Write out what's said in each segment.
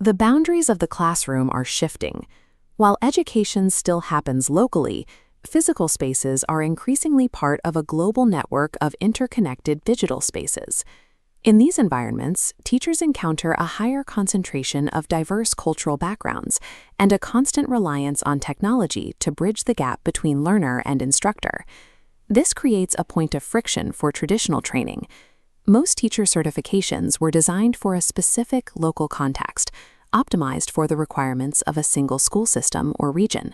The boundaries of the classroom are shifting. While education still happens locally, physical spaces are increasingly part of a global network of interconnected digital spaces. In these environments, teachers encounter a higher concentration of diverse cultural backgrounds and a constant reliance on technology to bridge the gap between learner and instructor. This creates a point of friction for traditional training. Most teacher certifications were designed for a specific local context, optimized for the requirements of a single school system or region.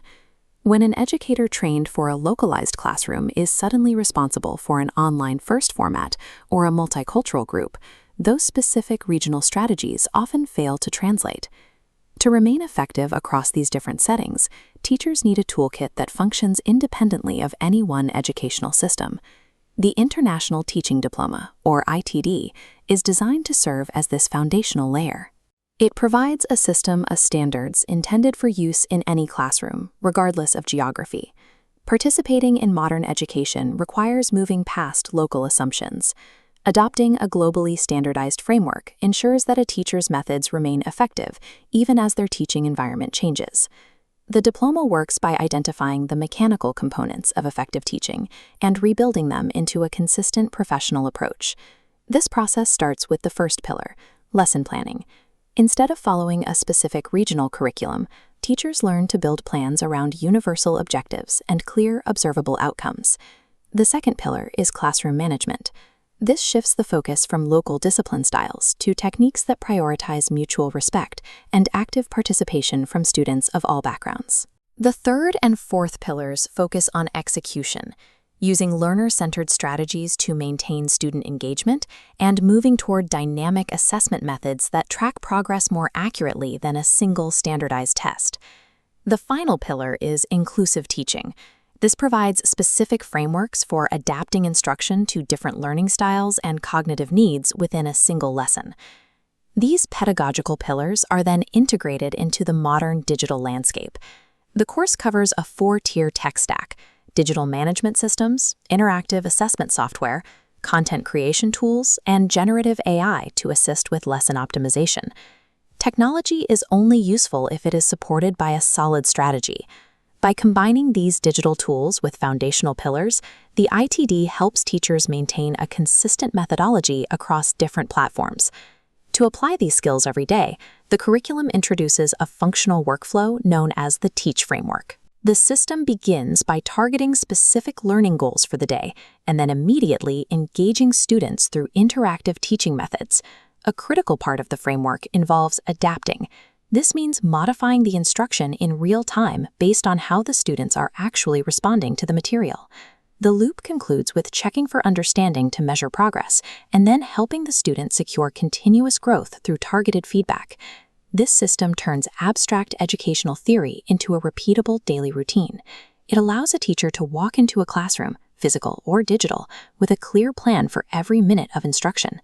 When an educator trained for a localized classroom is suddenly responsible for an online-first format or a multicultural group, those specific regional strategies often fail to translate. To remain effective across these different settings, teachers need a toolkit that functions independently of any one educational system. The International Teaching Diploma, or ITD, is designed to serve as this foundational layer. It provides a system of standards intended for use in any classroom, regardless of geography. Participating in modern education requires moving past local assumptions. Adopting a globally standardized framework ensures that a teacher's methods remain effective, even as their teaching environment changes. The diploma works by identifying the mechanical components of effective teaching and rebuilding them into a consistent professional approach. This process starts with the first pillar, lesson planning. Instead of following a specific regional curriculum, teachers learn to build plans around universal objectives and clear, observable outcomes. The second pillar is classroom management. This shifts the focus from local discipline styles to techniques that prioritize mutual respect and active participation from students of all backgrounds. The third and fourth pillars focus on execution, using learner-centered strategies to maintain student engagement and moving toward dynamic assessment methods that track progress more accurately than a single standardized test. The final pillar is inclusive teaching. This provides specific frameworks for adapting instruction to different learning styles and cognitive needs within a single lesson. These pedagogical pillars are then integrated into the modern digital landscape. The course covers a 4-tier tech stack: digital management systems, interactive assessment software, content creation tools, and generative AI to assist with lesson optimization. Technology is only useful if it is supported by a solid strategy. By combining these digital tools with foundational pillars, the ITD helps teachers maintain a consistent methodology across different platforms. To apply these skills every day, the curriculum introduces a functional workflow known as the TEACH framework. The system begins by targeting specific learning goals for the day and then immediately engaging students through interactive teaching methods. A critical part of the framework involves adapting. This means modifying the instruction in real time based on how the students are actually responding to the material. The loop concludes with checking for understanding to measure progress and then helping the student secure continuous growth through targeted feedback. This system turns abstract educational theory into a repeatable daily routine. It allows a teacher to walk into a classroom, physical or digital, with a clear plan for every minute of instruction.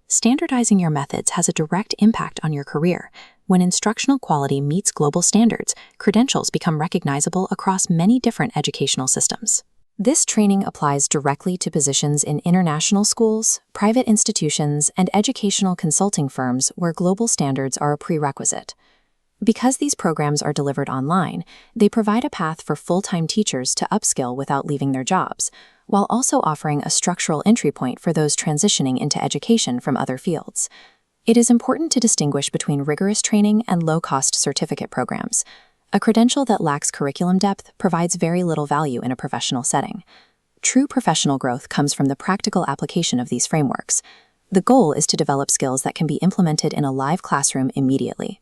Standardizing your methods has a direct impact on your career. When instructional quality meets global standards, credentials become recognizable across many different educational systems. This training applies directly to positions in international schools, private institutions, and educational consulting firms where global standards are a prerequisite. Because these programs are delivered online, they provide a path for full-time teachers to upskill without leaving their jobs, while also offering a structural entry point for those transitioning into education from other fields. It is important to distinguish between rigorous training and low-cost certificate programs. A credential that lacks curriculum depth provides very little value in a professional setting. True professional growth comes from the practical application of these frameworks. The goal is to develop skills that can be implemented in a live classroom immediately.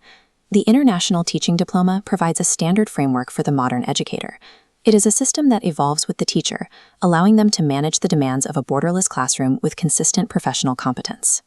The International Teaching Diploma provides a standard framework for the modern educator. It is a system that evolves with the teacher, allowing them to manage the demands of a borderless classroom with consistent professional competence.